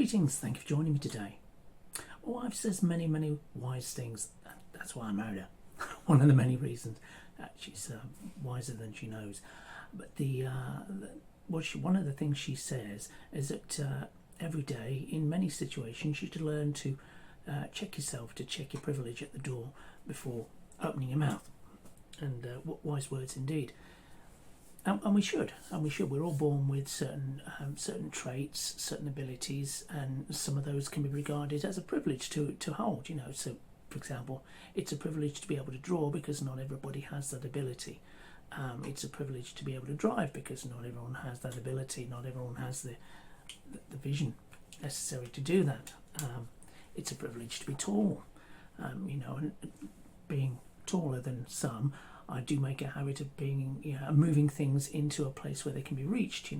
Greetings, thank you for joining me today. My wife says many wise things. That's why I married her. One of the many reasons. She's wiser than she knows. But one of the things she says is that every day, in many situations, you should learn to check yourself, to check your privilege at the door before opening your mouth. And what wise words indeed. And we should. We're all born with certain traits, certain abilities, and some of those can be regarded as a privilege to hold. So for example, it's a privilege to be able to draw because not everybody has that ability. It's a privilege to be able to drive because not everyone has that ability. Not everyone has the vision necessary to do that. It's a privilege to be tall. And being taller than some, I do make a habit of being, moving things into a place where they can be reached.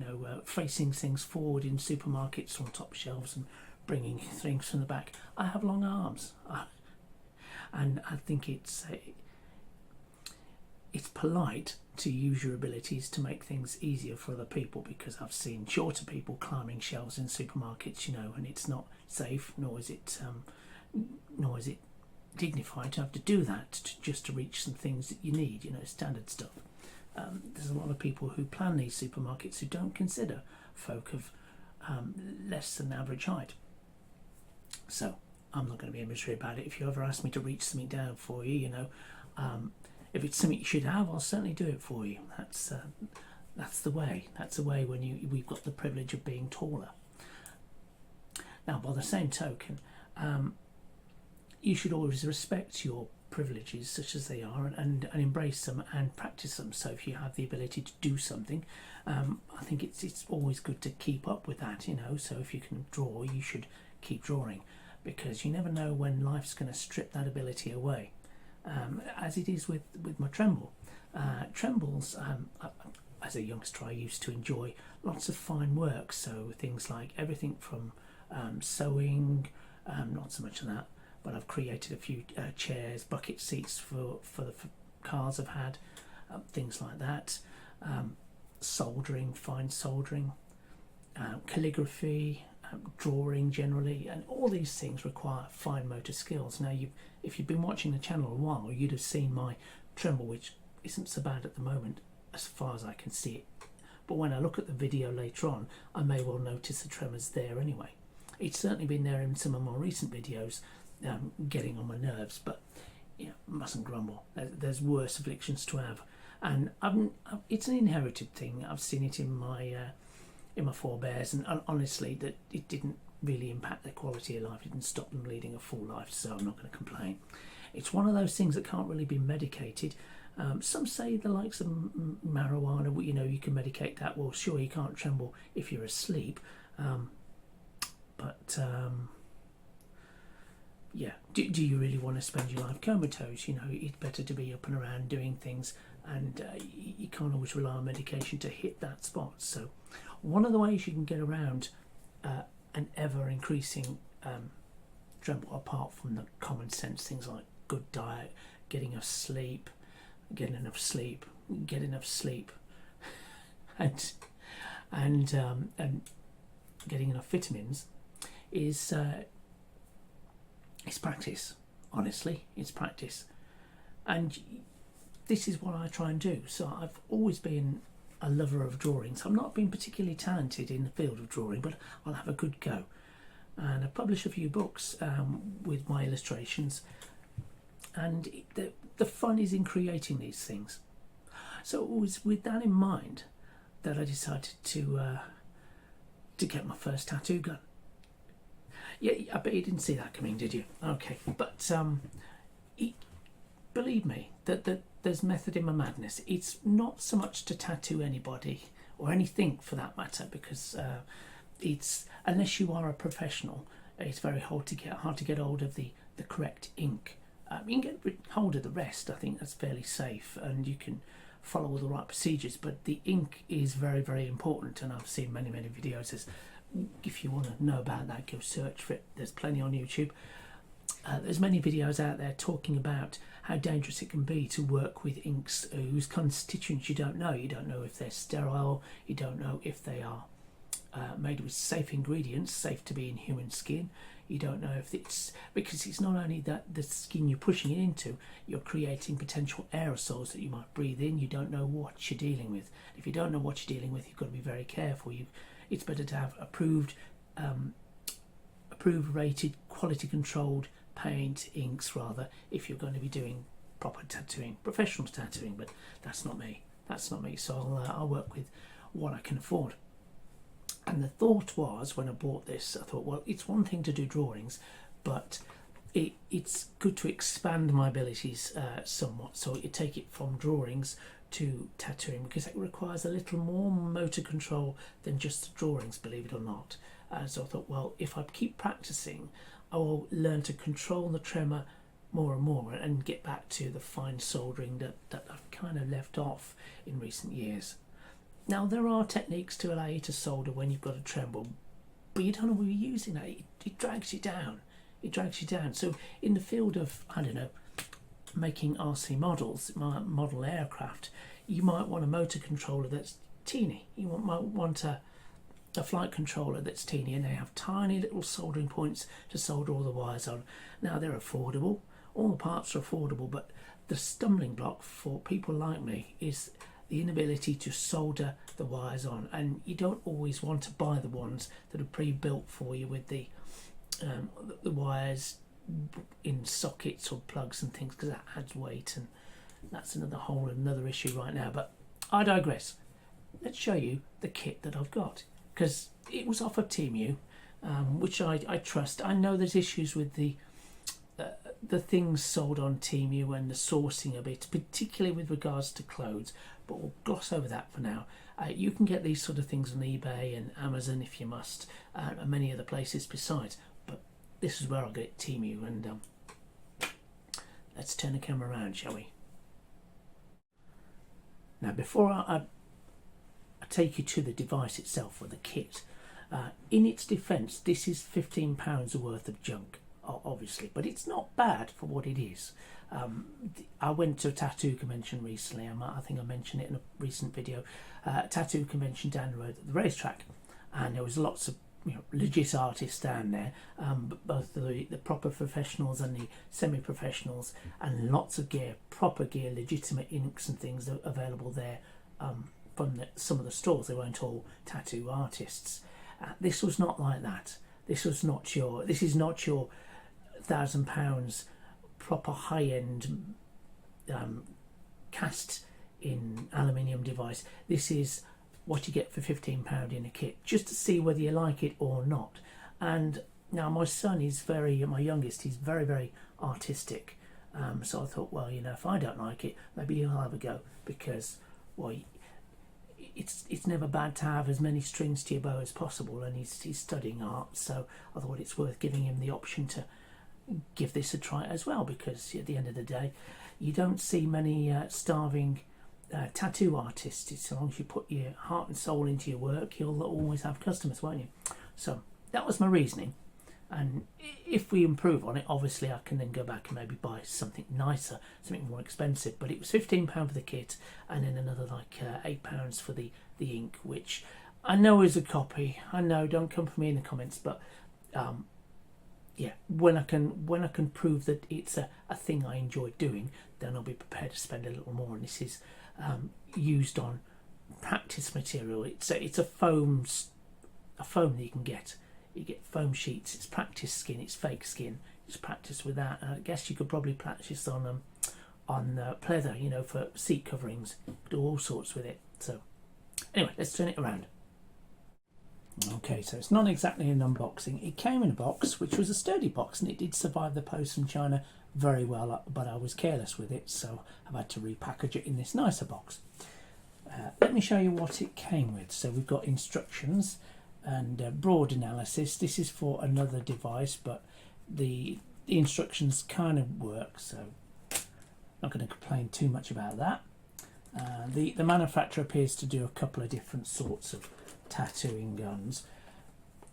Facing things forward in supermarkets on top shelves and bringing things from the back. I have long arms, and I think it's polite to use your abilities to make things easier for other people, because I've seen shorter people climbing shelves in supermarkets, and it's not safe, nor is it dignified to have to do that just to reach some things that you need, standard stuff. There's a lot of people who plan these supermarkets who don't consider folk of less than average height. So I'm not going to be a misery about it. If you ever ask me to reach something down for you, if it's something you should have, I'll certainly do it for you. That's the way. That's the way when we've got the privilege of being taller. Now, by the same token, you should always respect your privileges such as they are and embrace them and practice them. So if you have the ability to do something, I think it's always good to keep up with that, So if you can draw, you should keep drawing, because you never know when life's going to strip that ability away, as it is with my tremble. Trembles, as a youngster, I used to enjoy lots of fine work, so things like everything from sewing, not so much of that, but I've created a few chairs, bucket seats for the cars I've had, things like that. Soldering, fine soldering, calligraphy, drawing generally, and all these things require fine motor skills. Now, if you've been watching the channel a while, you'd have seen my tremble, which isn't so bad at the moment as far as I can see it. But when I look at the video later on, I may well notice the tremors there anyway. It's certainly been there in some of my recent videos, getting on my nerves, but mustn't grumble. There's worse afflictions to have, and it's an inherited thing. I've seen it in my forebears, and honestly, that it didn't really impact their quality of life. It didn't stop them leading a full life, so I'm not going to complain. It's one of those things that can't really be medicated. Some say the likes of marijuana, you can medicate that. Well, sure, you can't tremble if you're asleep, but yeah, do you really want to spend your life comatose? It's better to be up and around doing things, and you can't always rely on medication to hit that spot. So one of the ways you can get around an ever-increasing tremble, apart from the common sense things like good diet, getting enough sleep, and getting enough vitamins, is practice. Honestly, it's practice, and this is what I try and do. So I've always been a lover of drawing. So I've not been particularly talented in the field of drawing, but I'll have a good go. And I publish a few books with my illustrations, and the fun is in creating these things. So it was with that in mind that I decided to get my first tattoo gun. Yeah, I bet you didn't see that coming, did you? Okay, but believe me, that there's method in my madness. It's not so much to tattoo anybody or anything for that matter, because it's, unless you are a professional, it's very hard to get hold of the correct ink. You can get hold of the rest. I think that's fairly safe, and you can follow all the right procedures. But the ink is very important, and I've seen many videos. If you want to know about that, go search for it. There's plenty on YouTube. There's many videos out there talking about how dangerous it can be to work with inks whose constituents you don't know. You don't know if they're sterile. You don't know if they are made with safe ingredients, safe to be in human skin. You don't know if it's, because it's not only that the skin you're pushing it into, you're creating potential aerosols that you might breathe in. You don't know what you're dealing with. If you don't know what you're dealing with, you've got to be very careful. It's better to have approved, rated, quality controlled paint, inks rather, if you're going to be doing proper tattooing, professional tattooing. But that's not me. That's not me. So I'll work with what I can afford. And the thought was, when I bought this, I thought, well, it's one thing to do drawings, but it's good to expand my abilities somewhat. So you take it from drawings to tattooing, because it requires a little more motor control than just the drawings, believe it or not. So I thought, well, if I keep practicing, I will learn to control the tremor more and more and get back to the fine soldering that I've kind of left off in recent years. Now, there are techniques to allow you to solder when you've got a tremble, but you don't know what you're using. It drags you down. It drags you down. So in the field of, I don't know, making RC models, model aircraft, you might want a motor controller that's teeny. You might want a flight controller that's teeny, and they have tiny little soldering points to solder all the wires on. Now, they're affordable. All the parts are affordable, but the stumbling block for people like me is the inability to solder the wires on, and you don't always want to buy the ones that are pre-built for you with the wires in sockets or plugs and things, because that adds weight, and that's another issue right now. But I digress. Let's show you the kit that I've got, because it was off of Temu, which I trust. I know there's issues with the things sold on Temu and the sourcing of it, particularly with regards to clothes, but we'll gloss over that for now. You can get these sort of things on eBay and Amazon if you must, and many other places besides, but this is where I'll get Temu. And let's turn the camera around, shall we? Now, before I take you to the device itself, or the kit, in its defence, this is £15 worth of junk, obviously, but it's not bad for what it is. I went to a tattoo convention recently. I think I mentioned it in a recent video. Tattoo convention down the road at the racetrack, and there was lots of legit artists down there, both the proper professionals and the semi-professionals, and lots of gear, proper gear, legitimate inks and things available there from some of the stores. They weren't all tattoo artists. This was not like that. This is not your £1,000 proper high-end cast in aluminium device. This is what you get for £15 in a kit, just to see whether you like it or not. And now my son is my youngest, he's very, very artistic. So I thought, well, if I don't like it, maybe he'll have a go, because, well, it's never bad to have as many strings to your bow as possible, and he's studying art, so I thought it's worth giving him the option to give this a try as well, because at the end of the day, you don't see many starving tattoo artists. As long as you put your heart and soul into your work, you'll always have customers, won't you? So that was my reasoning, and if we improve on it, obviously I can then go back and maybe buy something nicer, something more expensive. But it was £15 for the kit, and then another like £8 for the ink, which I know is a copy. I know, don't come for me in the comments, but yeah, when I can prove that it's a thing I enjoy doing, then I'll be prepared to spend a little more. And this is used on practice material. It's a foam that you can get. You get foam sheets. It's practice skin. It's fake skin. It's practice with that. I guess you could probably practice on pleather, for seat coverings. Do all sorts with it. So anyway, let's turn it around. Okay, so it's not exactly an unboxing. It came in a box, which was a sturdy box, and it did survive the post from China very well, but I was careless with it, so I've had to repackage it in this nicer box. Let me show you what it came with. So we've got instructions and broad analysis. This is for another device, but the instructions kind of work, so I'm not going to complain too much about that. The manufacturer appears to do a couple of different sorts of tattooing guns.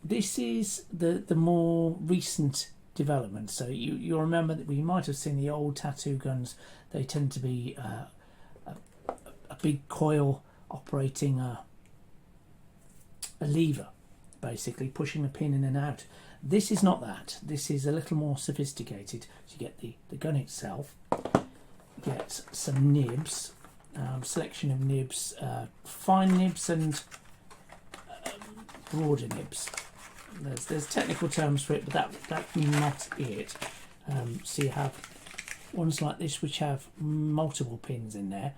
This is the more recent development. So you'll remember that we might have seen the old tattoo guns. They tend to be a big coil operating a lever, basically pushing a pin in and out. This is not that. This is a little more sophisticated. So you get the gun itself, get some nibs, selection of nibs, fine nibs and broader nibs. There's technical terms for it, but that's not it. So you have ones like this which have multiple pins in there,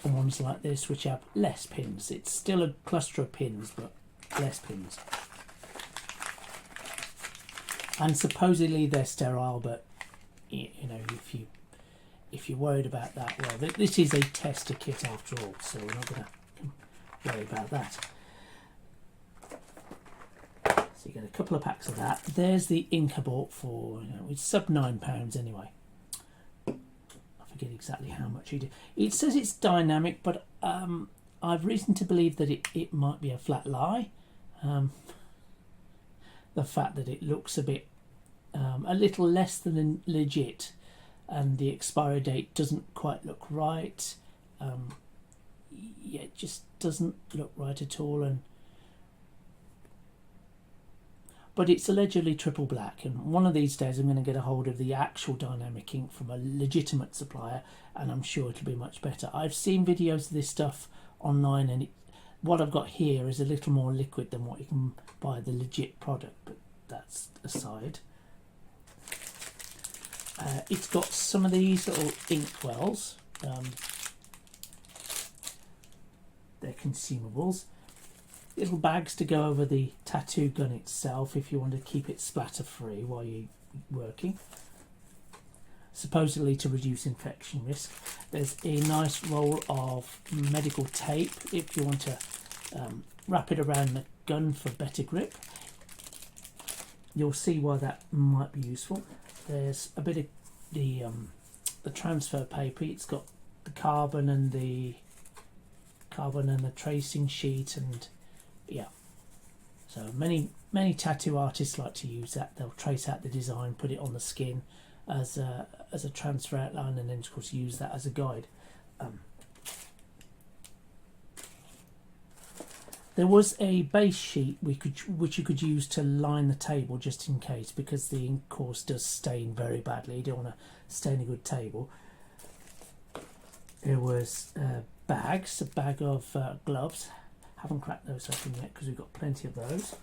and ones like this which have less pins. It's still a cluster of pins, but less pins. And supposedly they're sterile, but you know, if you're worried about that, well, this is a tester kit after all, so we're not going to worry about that. So you get a couple of packs of that. There's the ink I bought for, you know, it's sub £9 anyway. I forget exactly how much it is. It says it's dynamic, but I've reason to believe that it might be a flat lie. The fact that it looks a bit a little less than legit, and the expiry date doesn't quite look right. Yeah, it just doesn't look right at all. But it's allegedly triple black, and one of these days I'm going to get a hold of the actual dynamic ink from a legitimate supplier, and I'm sure it'll be much better. I've seen videos of this stuff online, and what I've got here is a little more liquid than what you can buy the legit product, but that's aside. It's got some of these little ink wells. They're consumables. Little bags to go over the tattoo gun itself if you want to keep it splatter free while you're working. Supposedly to reduce infection risk. There's a nice roll of medical tape if you want to wrap it around the gun for better grip. You'll see why that might be useful. There's a bit of the transfer paper. It's got the carbon and the tracing sheet, and yeah. So many tattoo artists like to use that. They'll trace out the design, put it on the skin as a transfer outline, and then of course use that as a guide. There was a base sheet which you could use to line the table just in case, because the ink course does stain very badly. You don't want to stain a good table. There was bags, a bag of gloves. Haven't cracked those open yet because we've got plenty of those.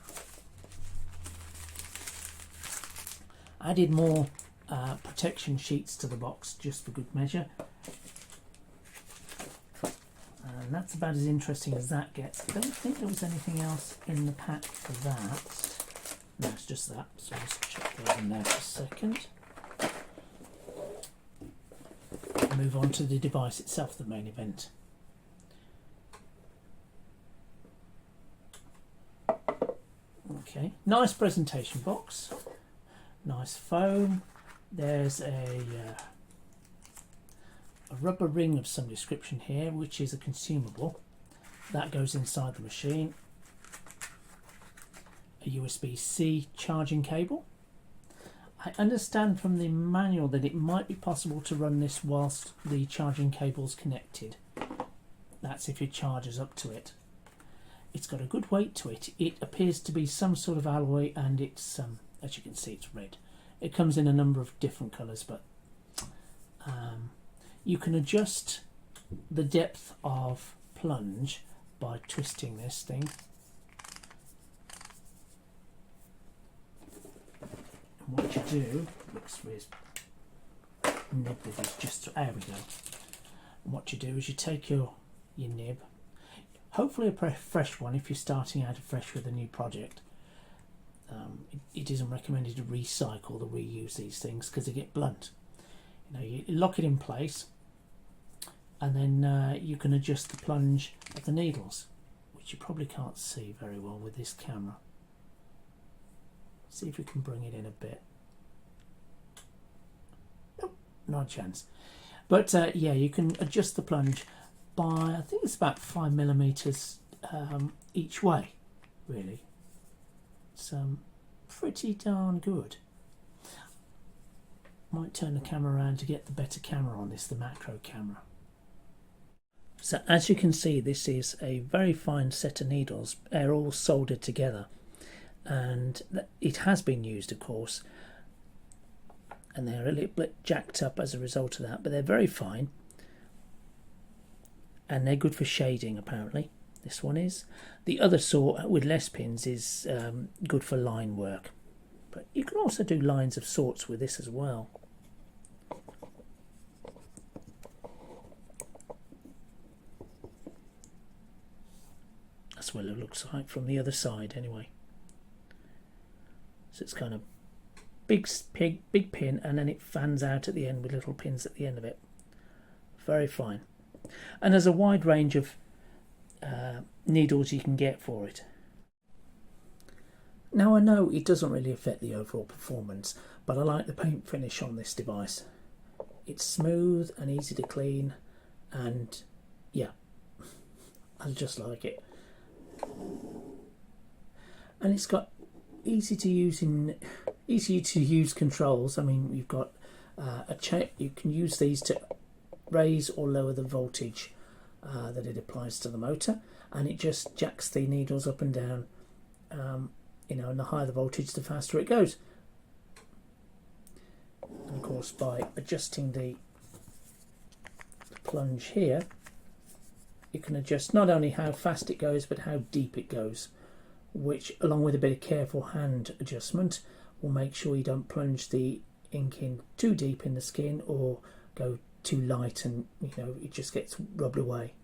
Added more protection sheets to the box just for good measure. And that's about as interesting as that gets. I don't think there was anything else in the pack for that. No, it's just that. So let's check those in there for a second. Move on to the device itself, the main event. Okay, nice presentation box. Nice foam. There's a rubber ring of some description here, which is a consumable that goes inside the machine. A USB-C charging cable. I understand from the manual that it might be possible to run this whilst the charging cable's connected. That's if your charger's up to it. It's got a good weight to it. It appears to be some sort of alloy, and it's as you can see, it's red. It comes in a number of different colours, but you can adjust the depth of plunge by twisting this thing. And what you do, looks weird, nib with this just, there we go. And what you do is you take your nib, hopefully a fresh one if you're starting out afresh with a new project. It isn't recommended to recycle or reuse these things because they get blunt. You know, you lock it in place, and then you can adjust the plunge of the needles, which you probably can't see very well with this camera. See if we can bring it in a bit. Nope, not a chance. But yeah, you can adjust the plunge by, I think it's about 5mm each way, really. It's pretty darn good. Might turn the camera around to get the better camera on this, the macro camera. So as you can see, this is a very fine set of needles. They're all soldered together, and it has been used, of course, and they're a little bit jacked up as a result of that, but they're very fine, and they're good for shading apparently. This one is. The other sort with less pins is good for line work, but you can also do lines of sorts with this as well. That's what it looks like from the other side anyway. So it's kind of big pin, and then it fans out at the end with little pins at the end of it. Very fine. And there's a wide range of needles you can get for it. Now I know it doesn't really affect the overall performance, but I like the paint finish on this device. It's smooth and easy to clean, and yeah, I just like it. And it's got easy to use controls. I mean, you've got you can use these to raise or lower the voltage that it applies to the motor, and it just jacks the needles up and down. You know, and the higher the voltage, the faster it goes. And of course, by adjusting the plunge here, you can adjust not only how fast it goes, but how deep it goes, which, along with a bit of careful hand adjustment, will make sure you don't plunge the ink in too deep in the skin or go too light and, you know, it just gets rubbed away.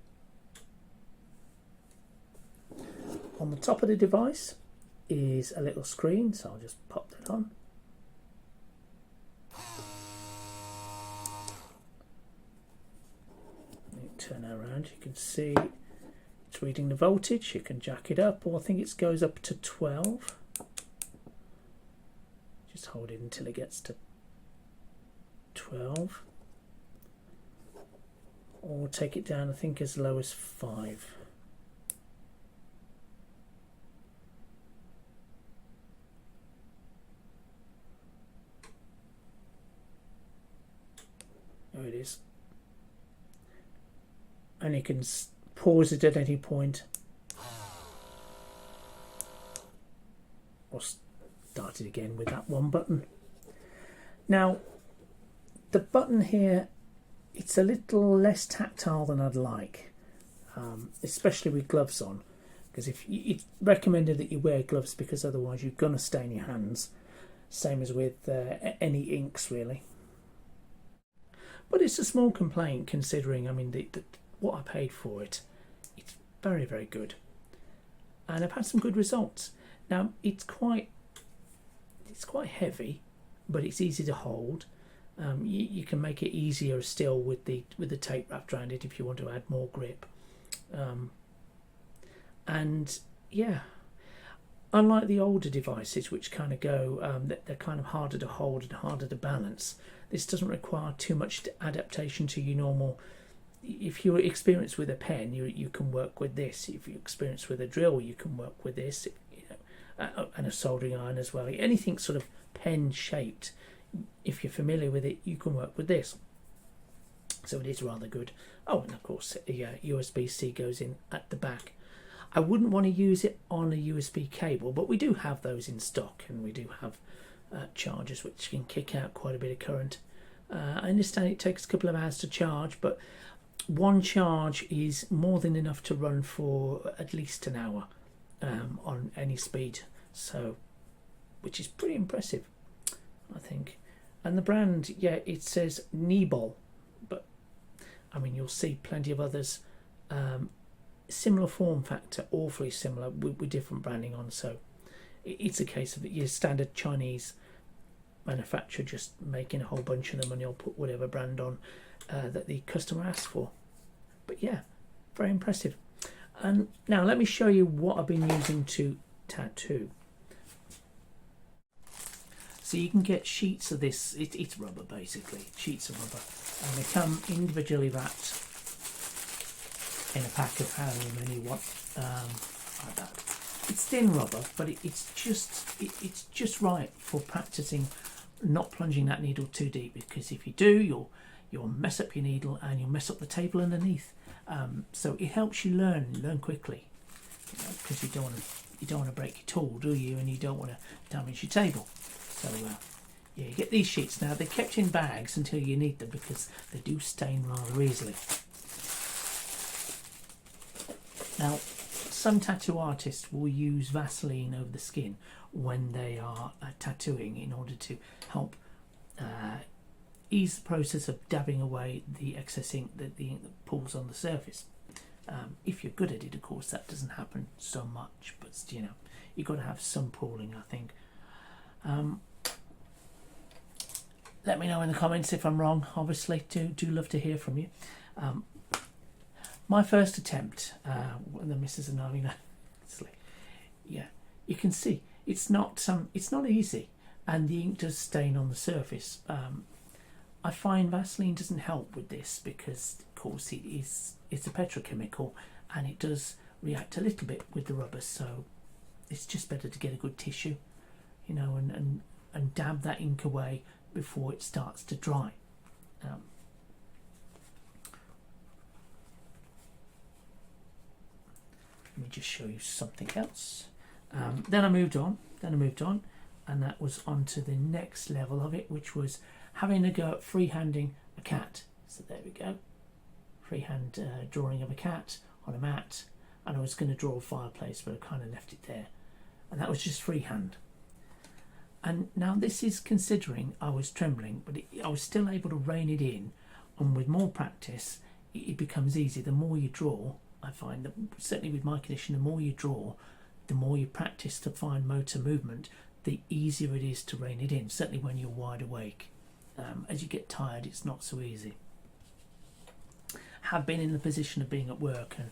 On the top of the device is a little screen, so I'll just pop that on. Turn that around, you can see it's reading the voltage. You can jack it up, or I think it goes up to 12. Just hold it until it gets to 12, or take it down, I think, as low as 5. There it is. And you can pause it at any point, or start it again with that one button. Now, the button here, it's a little less tactile than I'd like, especially with gloves on, because it's recommended that you wear gloves, because otherwise you're going to stain your hands, same as with any inks really. But it's a small complaint, considering, I mean, what I paid for it. It's very, very good, and I've had some good results. Now it's quite heavy, but it's easy to hold. You can make it easier still with the tape wrapped around it if you want to add more grip. And yeah, unlike the older devices, which kind of go, they're kind of harder to hold and harder to balance, this doesn't require too much adaptation to your normal. If you're experienced with a pen, you can work with this. If you're experienced with a drill, you can work with this, you know, and a soldering iron as well. Anything sort of pen shaped, if you're familiar with it, you can work with this. So it is rather good. Oh, and of course, USB-C goes in at the back. I wouldn't want to use it on a USB cable, but we do have those in stock, and we do have chargers which can kick out quite a bit of current. I understand it takes a couple of hours to charge, but one charge is more than enough to run for at least an hour on any speed, so, which is pretty impressive, I think. And the brand, yeah, it says NEEBOL, but I mean, you'll see plenty of others, similar form factor, awfully similar, with different branding on. So it's a case of your standard Chinese manufacturer just making a whole bunch of them, and you'll put whatever brand on that the customer asks for. But yeah, very impressive. And now let me show you what I've been using to tattoo. So you can get sheets of this, it's rubber basically, sheets of rubber, and they come individually wrapped in a pack of however many you want, like that. It's thin rubber, but it's just right for practicing not plunging that needle too deep, because if you do, you'll mess up your needle and you'll mess up the table underneath, So it helps you learn quickly, because you don't want to break your tool, do you? And you don't want to damage your table. So yeah, you get these sheets now. They're kept in bags until you need them, because they do stain rather easily. Now, some tattoo artists will use Vaseline over the skin when they are tattooing, in order to help ease the process of dabbing away the excess ink, the ink that pools on the surface. If you're good at it, of course, that doesn't happen so much, but you know, you've got to have some pooling, I think. Let me know in the comments if I'm wrong. Obviously, do love to hear from you. My first attempt, when the missus and I, yeah, you can see it's not easy, and the ink does stain on the surface. I find Vaseline doesn't help with this, because of course it's a petrochemical, and it does react a little bit with the rubber, so it's just better to get a good tissue, you know, and dab that ink away before it starts to dry. Let me just show you something else. Then I moved on, and that was onto the next level of it, which was having a go at freehanding a cat. So there we go, freehand drawing of a cat on a mat, and I was going to draw a fireplace, but I kind of left it there, and that was just freehand. And now this is considering I was trembling, but I was still able to rein it in, and with more practice it becomes easy. The more you draw, I find that certainly with my condition, the more you draw, the more you practice to find motor movement, the easier it is to rein it in, certainly when you're wide awake. As you get tired, it's not so easy. Have been in the position of being at work, and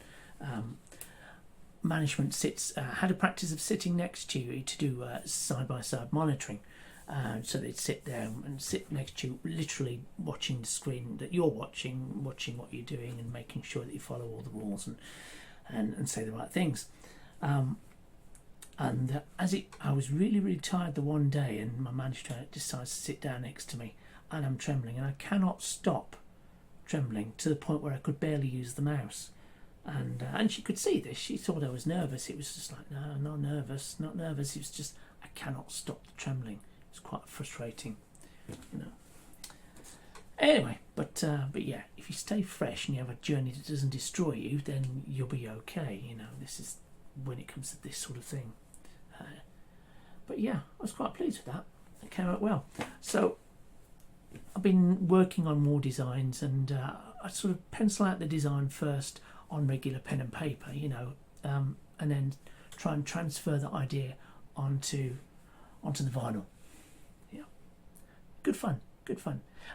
management had a practice of sitting next to you to do side-by-side monitoring. So they'd sit there and sit next to you, literally watching the screen that you're watching what you're doing, and making sure that you follow all the rules and say the right things. And I was really tired the one day, and my manager decides to sit down next to me, and I'm trembling, and I cannot stop trembling, to the point where I could barely use the mouse. And she could see this. She thought I was nervous. It was just like, no, not nervous. It was just, I cannot stop the trembling. It's quite frustrating, you know. Anyway, but yeah, if you stay fresh and you have a journey that doesn't destroy you, then you'll be okay. You know, this is when it comes to this sort of thing. But yeah, I was quite pleased with that. It came out well. So I've been working on more designs, and I sort of pencil out the design first on regular pen and paper, you know, and then try and transfer the idea onto the vinyl. Yeah, good fun.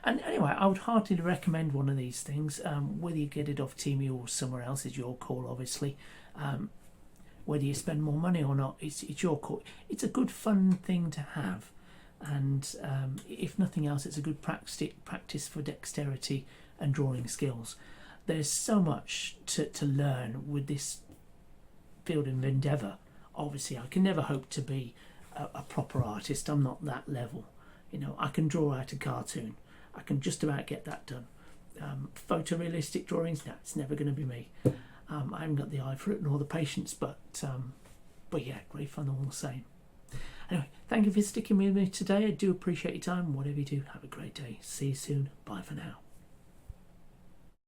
And anyway, I would heartily recommend one of these things. Whether you get it off Temu or somewhere else is your call, obviously. Whether you spend more money or not, it's your call. It's a good fun thing to have, and if nothing else, it's a good practice for dexterity and drawing skills. There's so much to learn with this field of endeavour. Obviously, I can never hope to be a proper artist. I'm not that level. You know, I can draw out a cartoon. I can just about get that done. Photorealistic drawings, no, it's never going to be me. I haven't got the eye for it nor the patience, but yeah, great fun all the same. Anyway, thank you for sticking with me today. I do appreciate your time. Whatever you do, have a great day. See you soon. Bye for now.